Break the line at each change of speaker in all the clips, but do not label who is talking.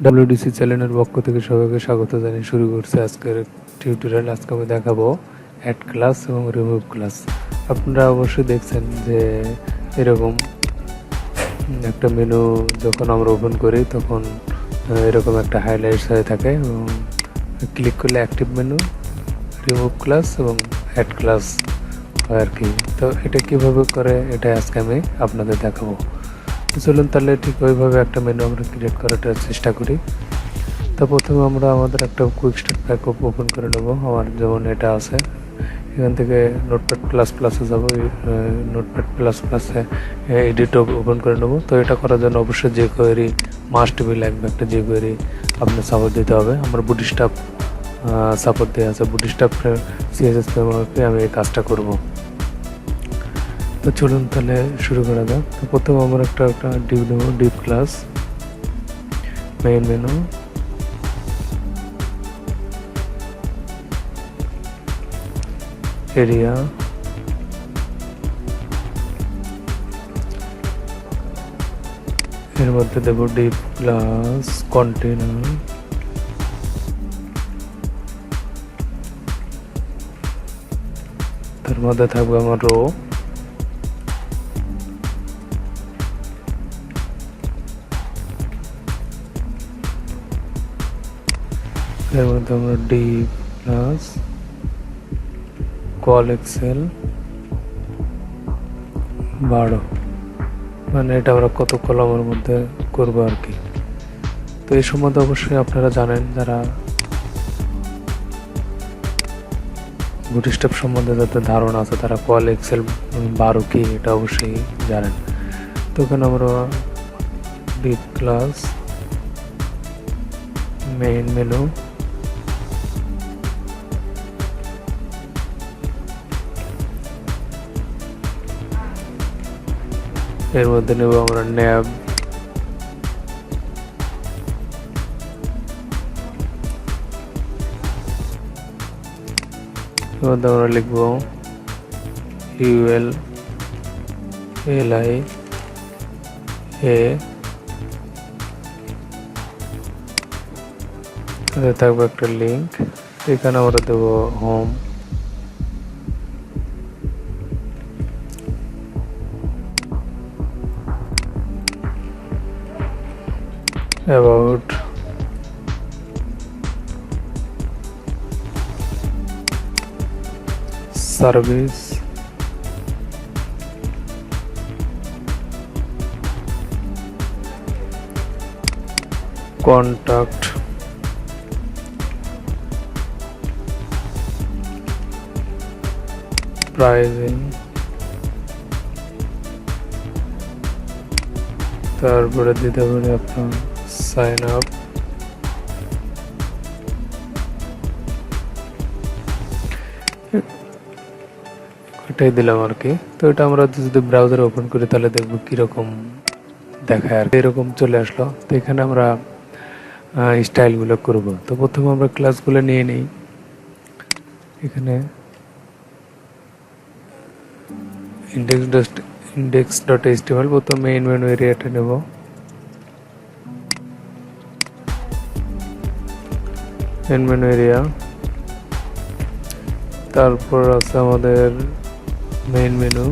ডব্লিউডিসি চ্যানেলের পক্ষ থেকে সবাইকে স্বাগত জানিয়ে শুরু করছে আজকের টিউটোরিয়াল। আজকে আমি দেখাবো অ্যাড ক্লাস এবং রিমুভ ক্লাস। আপনারা অবশ্যই দেখছেন যে এরকম একটা মেনু যখন আমরা ওপেন করি তখন এরকম একটা হাইলাইটস হয়ে থাকে এবং ক্লিক করলে অ্যাক্টিভ মেনু, রিমুভ ক্লাস এবং অ্যাড ক্লাস হয় আর কি। তো এটা কিভাবে করে এটা আজকে আমি আপনাদের দেখাবো। চলুন তাহলে ঠিক ওইভাবে একটা মেনু আমরা ক্রিয়েট করার চেষ্টা করি। তো প্রথমে আমরা আমাদের একটা কুইক স্টার্ট ব্যাকআপ ওপেন করে নেব। আমার যেমন এটা আছে, এখান থেকে নোটপ্যাড প্লাস প্লাসে যাব, নোটপ্যাড প্লাস প্লাসে এডিট ওপেন করে নেব। তো এটা করার জন্য অবশ্যই যে কোয়েরি মাস্ট বি লাগবে, একটা যে কোয়েরি আপনার সাপোর্ট দিতে হবে। আমার বুটস্ট্র্যাপ সাপোর্ট দেওয়া আছে, বুটস্ট্র্যাপ সিএসএস ফ্রেমওয়ার্কে আমি এই কাজটা করব। তো চলুন তাহলে শুরু করা যাক। তো প্রথমে আমরা একটা ডিভ নেব, Depp class, main menu, area, এর মধ্যে দেব ডিভ ক্লাস কন্টেনার, তার মধ্যে থাকবে আমার রো, এর মধ্যে আমরা ডিভ প্লাস কল এক্সেল 12, মানে এটা আমরা কত কলামের মধ্যে করবো আর কি। তো এই সম্বন্ধে অবশ্যই আপনারা জানেন, যারা বুটস্ট্র্যাপ সম্বন্ধে যাদের ধারণা আছে তারা কল এক্সেল 12 কি এটা অবশ্যই জানেন। তো এখানে আমরা ডিভ ক্লাস, মেইন মেনু, এর মধ্যে নেব আমরা ন্যাব, এর মধ্যে আমরা লিখব ইউএল এলআই এ, থাকবে একটা লিঙ্ক, এখানে আমরা দেব home, about, service, contact, pricing, তারপরে দিতে পারি আপনার সাইন আপ, এটাই দিলাম আর কি। তো এটা আমরা যদি ব্রাউজারে ওপেন করি তাহলে দেখবো কিরকম দেখায় আর এরকম চলে আসলো। তো এখানে আমরা স্টাইলগুলো করব। তো প্রথমে আমরা ক্লাসগুলো নিয়ে নিই। এখানে index.html প্রথম মেইন মেনু এরিয়াটা নেব, মেইন মেনু এরিয়া, তারপর আছে আমাদের মেইন মেনু,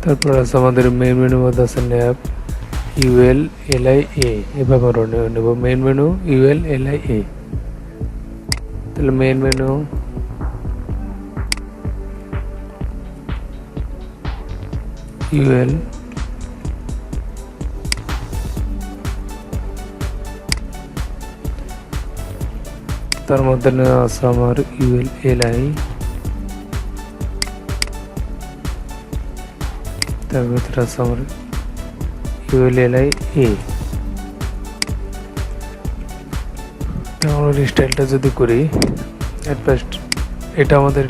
তারপর আছে আমাদের মেইন মেনু মধ্যে আছে ন্যাব, ইউএল এলআই এ, এভাবে নেব মেইন মেনু ইউএল এলআই এ। তাহলে মেইন মেনু, ইউএল, তার মধ্যে আছে আমার ইউএল এলআই, তার ভিতরে আছে আমার ইউএল এলআই এ। আমরা স্টাইলটা যদি করি, এটা আমাদের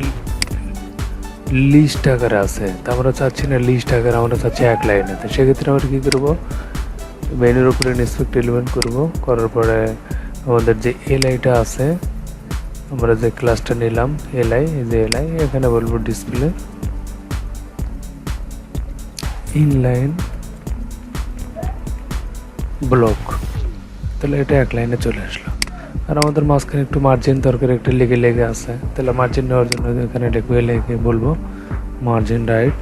লিস্ট আকারে আছে, তা আমরা চাচ্ছি না লিস্ট আকারে, আমরা চাচ্ছি এক লাইনে। তো সেক্ষেত্রে আমরা কী করবো, মেনুর উপরে ইন্সপেক্ট এলিমেন্ট করব, করার পরে আমাদের যে এলআইটা আছে আমরা যে ক্লাসটা নিলাম এলআই, এই যে এলআই, এখানে বলবো ডিসপ্লে ইনলাইন ব্লক। তাহলে এটা এক লাইনে চলে আসলো। আর আমাদের মাঝখানে একটু মার্জিন দরকার, একটা লেগে আছে, তাহলে মার্জিন নেওয়ার জন্য এখানে লিখবো এলআইকে বলবো মার্জিন রাইট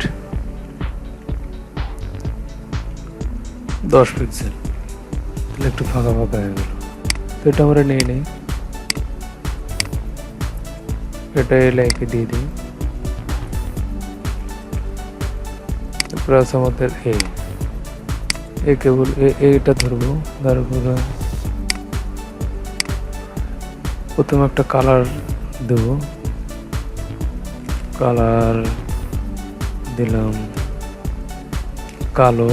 10 পিক্সেল। তাহলে একটু ফাঁকা হয়ে গেল। তো এটা আমরা নিয়ে নিই, এটা এলআইকে দিয়ে দিই। তারপরে আছে আমাদের এই কেবল এইটা ধরবো, তারপরে প্রথমে একটা কালার দেব, কালার দিলাম কালো,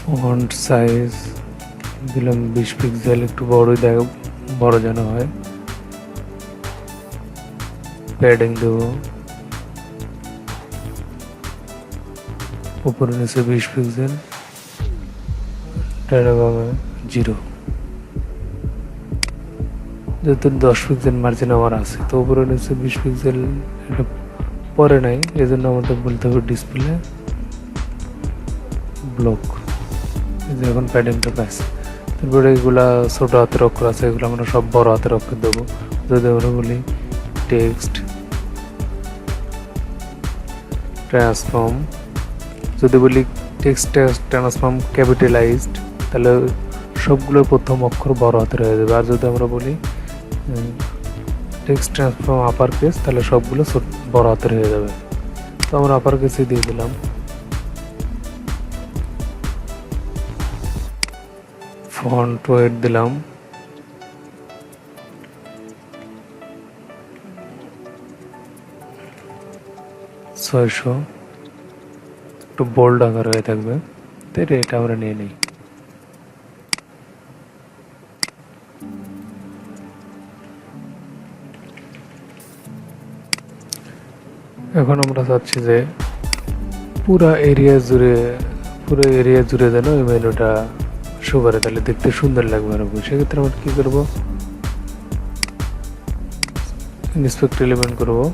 ফন্ট সাইজ দিলাম 20 পিক্সেল, একটু বড় যেন হয়। প্যাডিং দেব, উপরে নিচে 20 পিক্সেল, ডায়নাভাবে 0। যেহেতু 10 পিক্সেল মার্জিন আমার আছে, তো উপরে নিচে 20 পিক্সেল এটা পরে নাই, এই জন্য আমাদের বলতে হবে ডিসপ্লে ব্লক। এখন প্যাডিংটা পাইছে। তারপরে এগুলা ছোট হাতের অক্ষর আছে, এগুলো আমরা সব বড় হাতের অক্ষর দেবো। যদি আমরা বলি টেক্সট ট্রান্সফর্ম, যদি বলি টেক্সট ট্রান্সফর্ম ক্যাপিটালাইজড, তাহলে সবগুলোর প্রথম অক্ষর বড় হাতের হয়ে যাবে। আর যদি আমরা বলি টেক্সট ট্রান্সফর্ম আপার কেস, তাহলে সবগুলো বড় হাতের হয়ে যাবে। তো আমরা আপার কেসে দিয়ে দিলাম। ফন্ট ওয়েট দিলাম 600, একটু বোল্ড আকার হয়ে থাকবে। তাই এটা আমরা নিয়ে নিই। এখন আমরা চাচ্ছি যে পুরো এরিয়া জুড়ে যেন এই মেনুটা শো করে, তাহলে দেখতে সুন্দর লাগবে। আর সেক্ষেত্রে আমরা কি করবো, ইন্সপেক্ট এলিমেন্ট করবো।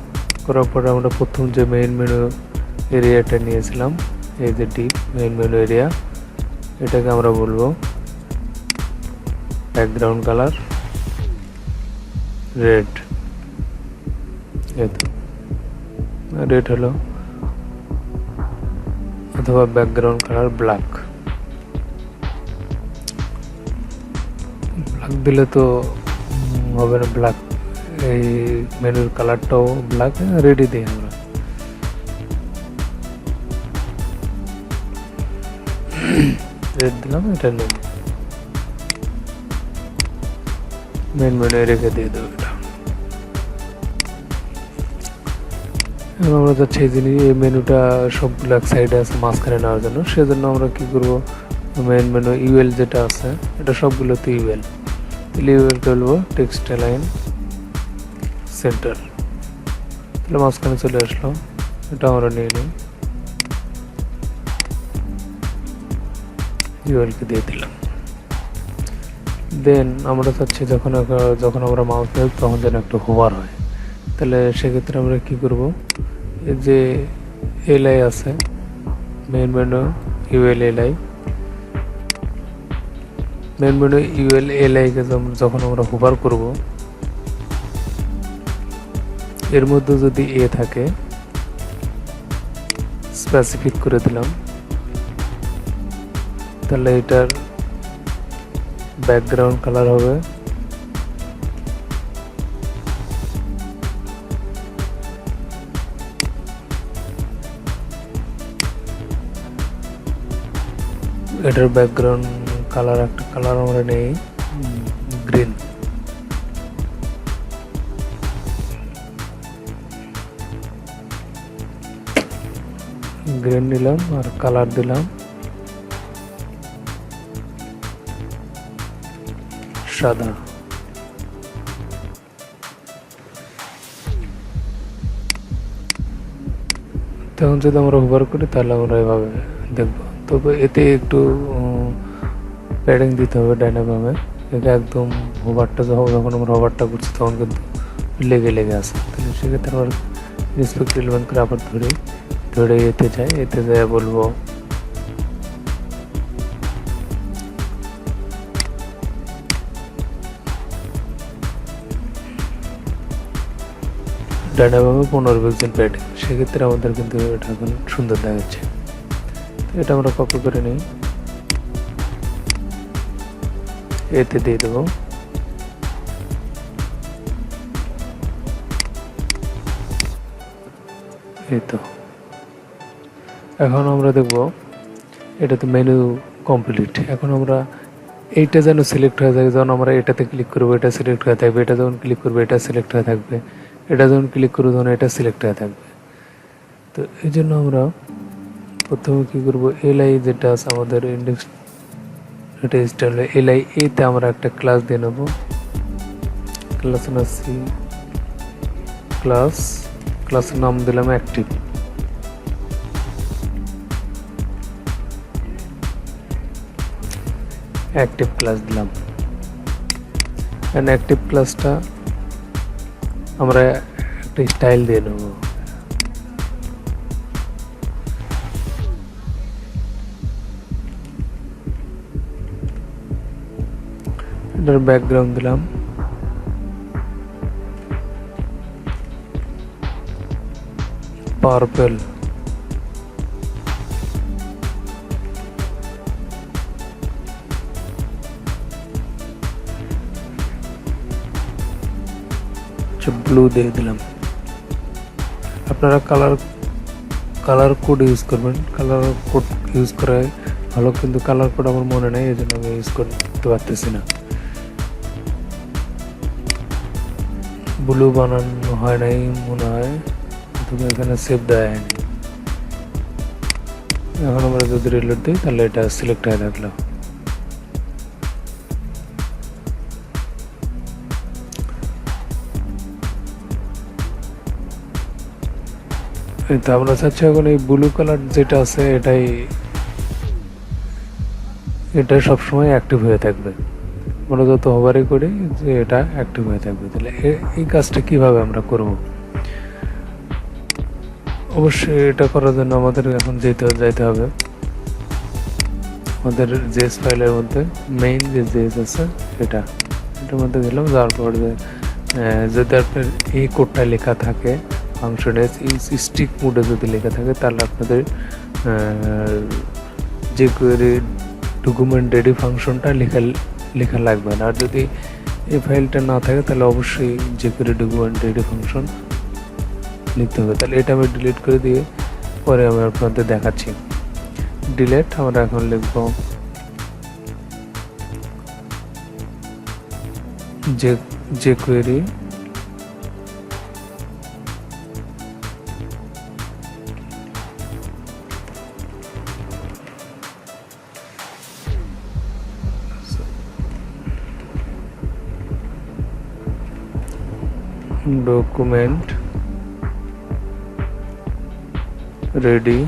করার পরে আমরা প্রথম যে মেইন মেনু এরিয়াটা নিয়েছিলাম, এই যে ডিপ মেইন মেনু এরিয়া, এটাকে আমরা বলবো ব্যাকগ্রাউন্ড কালার রেড। রেড হলো, অথবা ব্যাকগ্রাউন্ড কালার ব্ল্যাক। ব্ল্যাক দিলে তো হবে না, ব্ল্যাক এই মেনুর কালারটাও ব্ল্যাক, রেডই দিই আমরা। রেড দিলাম, এটা নেই মেন মেনু রেখে দিয়ে দেবো এটা। আমরা যাচ্ছি এই জিনিস, এই মেনুটা সবগুলো এক সাইডে আছে মাঝখানে নেওয়ার জন্য। সেজন্য আমরা কি করবো, মেন মেনু ইউএল যেটা আছে, এটা সবগুলোতে ইউএল। তাহলে ইউএল বলবো টেক্সট লাইন সেন্টার, তাহলে মাঝখানে চলে আসলো। এটা আমরা নিয়ে নিই, ইউএলকে দিয়ে দিলাম। দেন আমরা চাচ্ছি যখন আমরা মাউস দেব তখন যেন একটু হোভার হয়। তাহলে সেক্ষেত্রে আমরা কি করব, এই যে এলআই আছে main menu UL LI, main menu UL এলআইকে যখন আমরা হোভার করব, এর মধ্যে যদি এ থাকে স্পেসিফিক করে দিলাম, তাহলে এটার ব্যাকগ্রাউন্ড কালার হবে এটার ব্যাকগ্রাউন্ড কালার, একটা কালার আমরা নেই গ্রিন। গ্রিন নিলাম আর কালার দিলাম সাদা। তখন যদি আমরা হোভার করি তাহলে আমরা এভাবে দেখবো। তবে এতে একটু প্যাডিং দিতে হবে ডাইনাভাবে। এটা একদম হোভারটা যখন আমরা হোভারটা করছি তখন কিন্তু লেগে আসে। তাহলে সেক্ষেত্রে আবার রেসপেক্ট রিলেভেন্ট করে আবার ধরে এতে যায় বলবো ডাটাভাবে 15 পিক্সেল প্যাডিং। সেক্ষেত্রে আমাদের কিন্তু এটা এখন সুন্দর দেখাচ্ছে। তো এটা আমরা কপি করে নিই, এতে দিয়ে দেবো। এই তো এখন আমরা দেখব এটা তো মেনু কমপ্লিট। এখন আমরা এইটা যেন সিলেক্ট হয়ে থাকে, যখন আমরা এটাতে ক্লিক করবো এটা সিলেক্ট হয়ে থাকবে, এটা যখন ক্লিক করবো এটা সিলেক্ট হয়ে থাকবে, এটা যখন ক্লিক করবো তখন এটা সিলেক্ট হয়ে থাকবে। তো এই জন্য আমরা প্রথমে কী করবো, এলআই যেটা আছে আমাদের ইন্ডেক্স এটা স্টাইল এলআই, এতে আমরা একটা ক্লাস দিয়ে নেবো। ক্লাস না সি ক্লাসের নাম দিলাম অ্যাক্টিভ। অ্যাক্টিভ ক্লাস দিলাম। অ্যাক্টিভ ক্লাসটা আমরা একটা স্টাইল দিয়ে নেব। এটার ব্যাকগ্রাউন্ড দিলাম পার্পল। ব্লু দিয়ে দিলাম। আপনারা কালার কোড ইউজ করবেন, কালার কোড ইউজ করা ভালো, কিন্তু কালার কোড আমার মনে নেই, এই জন্য আমি ইউজ করতে পারতেছি না। ব্লু বানানো হয় নাই মনে হয়, তুমি এখানে সেভ দেওয়া হয়নি। এখন আমরা যদি রিলোড দিই তাহলে এটা সিলেক্ট হয়ে থাকলো। তো আমরা চাচ্ছি এখন এই ব্লু কালার যেটা আছে এটা সবসময় অ্যাক্টিভ হয়ে থাকবে। আমরা যত হোভারই করি যে এটা অ্যাক্টিভ হয়ে থাকবে। তাহলে এই কাজটা কিভাবে আমরা করব? অবশ্যই এটা করার জন্য আমাদের এখন যাইতে হবে আমাদের জেএস ফাইলের মধ্যে মেইন যে জেএস আছে এটার মধ্যে গেলাম। যাওয়ার পর যদি আপনার এই কোডটা লেখা থাকে ফাংশনে স্টিক মোডে যদি লেখা থাকে তাহলে আপনাদের যে ডকুমেন্ট রেডি ফাংশনটা লেখা লাগবে না। আর যদি এই ফাইলটা না থাকে তাহলে অবশ্যই যে ডকুমেন্ট রেডি ফাংশন লিখতে হবে। তাহলে এটা আমি ডিলিট করে দিয়ে পরে আমি আপনাদের দেখাচ্ছি। ডিলিট আমরা এখন লিখব যে কোয়েরি document ready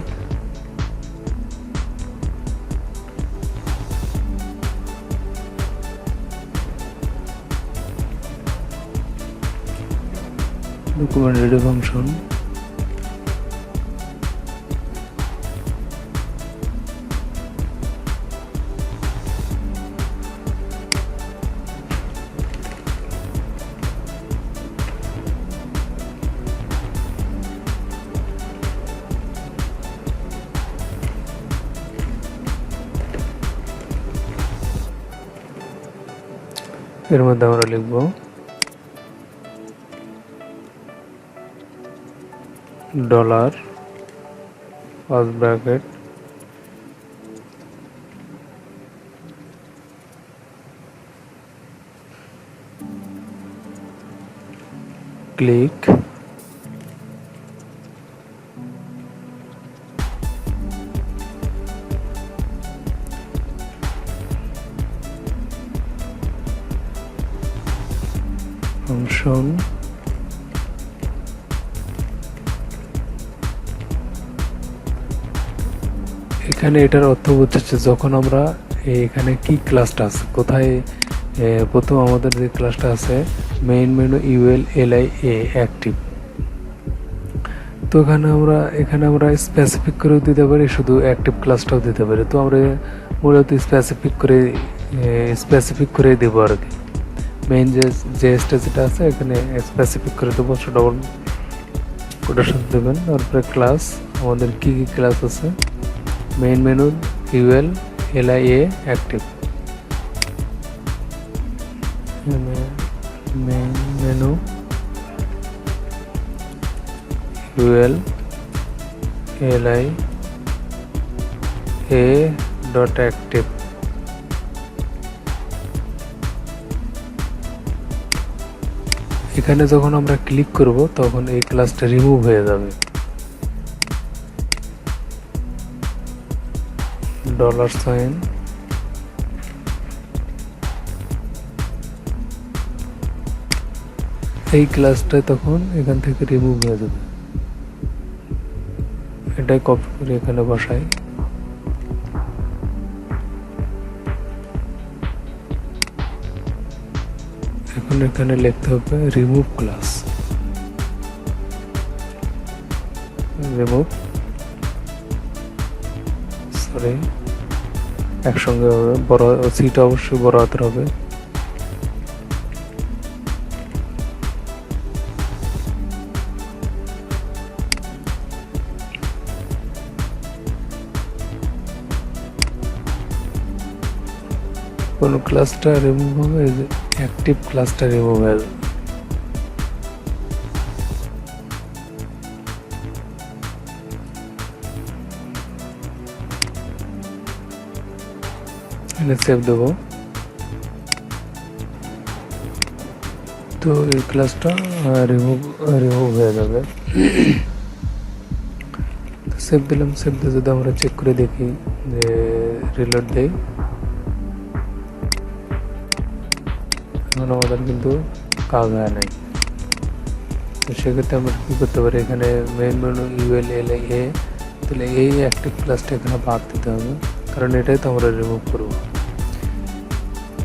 function এর মধ্যে আমরা লিখব dollar first bracket click function এখানে এটার অর্থ হচ্ছে যখন আমরা এখানে কি ক্লাসটা আছে কোথায় প্রথম আমাদের যে ক্লাসটা আছে মেইন মেনু ইউএল এলআই এ অ্যাক্টিভ। তো এখানে আমরা স্পেসিফিক করেও দিতে পারি, শুধু অ্যাক্টিভ ক্লাসটাও দিতে পারি। তো আমরা মূলত স্পেসিফিক করে দেবো আর কি। মেইন যে স্টেজটা আছে এখানে স্পেসিফিক করে দেবো, ডবল কোটেশন দেবেন। তারপরে ক্লাস, আমাদের কি কি ক্লাস আছে, main menu UL LI A active, main menu UL LI A dot active. এখানে যখন আমরা ক্লিক করব তখন এই ক্লাসটা রিমুভ হয়ে যাবে। $, এই ক্লাসটা তখন এখান থেকে রিমুভ হয়ে যাবে। এটাই কপি করে এখানে বসাই। এখন এখানে লিখতে হবে রিমুভ ক্লাস, একসঙ্গে হবে, বড় সিটা অবশ্যই বড় হাতের হবে। কোন ক্লাসটা রিমুভ হবে, এই যে অ্যাক্টিভ ক্লাসটা রিমুভ হয়ে যাবে। সেভ দেবো। তো এই ক্লাসটা রিমুভ হয়ে যাবে। সেভ দিলাম। সেভ দিয়ে যদি আমরা চেক করে দেখি যে রিলোড দেই, এখন আমাদের কিন্তু কাজ হয় নাই। তো সেক্ষেত্রে আমরা কী করতে পারি, এখানে মেইন মেনু ইউএল এলআই এ, তাহলে এই অ্যাক্টিভ ক্লাসটা এখানে বাদ দিতে হবে, কারণ এটাই তো আমরা রিমুভ করবো।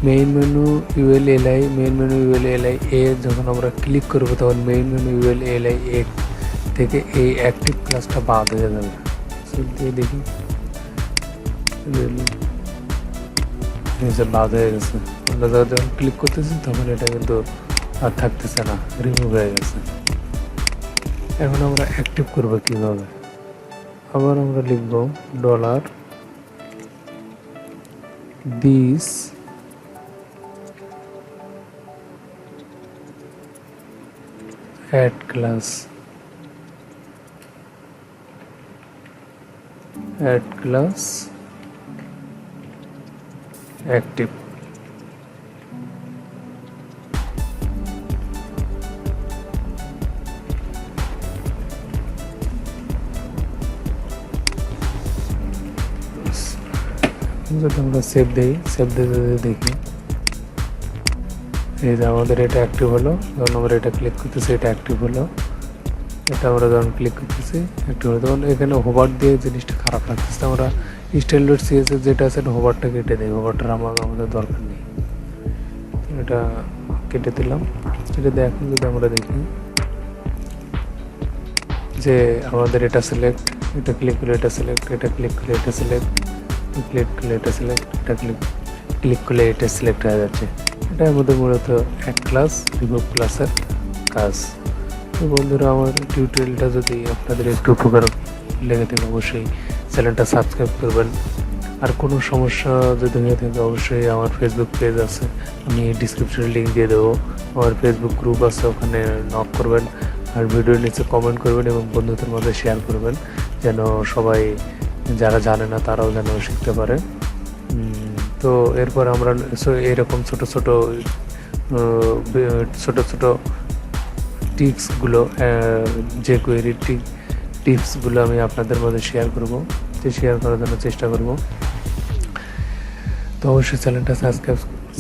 মেইন মেনু ইউএল এলআই এ যখন আমরা ক্লিক করবো তখন মেইন মেনু ইউএল এলআই এ থেকে এই অ্যাক্টিভ ক্লাসটা বাদ হয়ে যাবে। দিয়ে দেখি বাদ হয়ে গেছে। আমরা যখন ক্লিক করতেছি তখন এটা কিন্তু আর থাকতেছে না, রিমুভ হয়ে গেছে। এখন আমরা অ্যাক্টিভ করবো কীভাবে, আবার আমরা লিখবো $this add class active। যদি আমরা সেভ দিই, সেভ দিয়ে যদি দেখি এই যে আমাদের এটা অ্যাক্টিভ হলো। যখন আমরা এটা ক্লিক করতেছি এটা অ্যাক্টিভ হলো। এটা আমরা যখন ক্লিক করতেছি অ্যাক্টিভ হলো। তখন এখানে হোভার দিয়ে জিনিসটা খারাপ লাগতেছে। আমরা style.cs যেটা আছে হোভারটা কেটে দিই, হোভারটা আমাদের দরকার নেই। এটা কেটে দিলাম। কেটে দিয়ে এখন যদি আমরা দেখি যে আমাদের এটা সিলেক্ট, এটা ক্লিক করলে এটা সিলেক্ট, এটা ক্লিক করলে এটা সিলেক্ট, ক্লিক করলে এটা সিলেক্ট, এটা ক্লিক করলে এটা সিলেক্ট হয়ে যাচ্ছে। এটা আমাদের মূলত অ্যাড ক্লাস রিমুভ ক্লাসের কাজ। তো বন্ধুরা, আমার টিউটোরিয়ালটা যদি আপনাদের একটু উপকার লেগে থাকে অবশ্যই চ্যানেলটা সাবস্ক্রাইব করবেন। আর কোনো সমস্যা যদি হয়ে থাকে অবশ্যই আমার ফেসবুক পেজ আছে, আমি ডিসক্রিপশনে লিঙ্ক দিয়ে দেবো। আমার ফেসবুক গ্রুপ আছে, ওখানে নক করবেন। আর ভিডিওর নিচে কমেন্ট করবেন এবং বন্ধুদের মধ্যে শেয়ার করবেন, যেন সবাই যারা জানে না তারাও যেন শিখতে পারে। তো এরপর আমরা এরকম ছোট ছোট টিপসগুলো, যে কোয়েরির টিপসগুলো আমি আপনাদের মধ্যে শেয়ার করার জন্য চেষ্টা করব। তো অবশ্যই চ্যানেলটা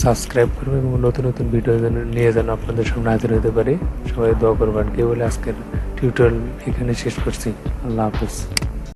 সাবস্ক্রাইব করবেন এবং নতুন নতুন ভিডিও নিয়ে যেন আপনাদের সামনে হাজির হতে পারি। সবাই দোয়া করবেন। কেউ বলে আজকের টিউটোরিয়াল এখানে শেষ করছি। আল্লাহ হাফেজ।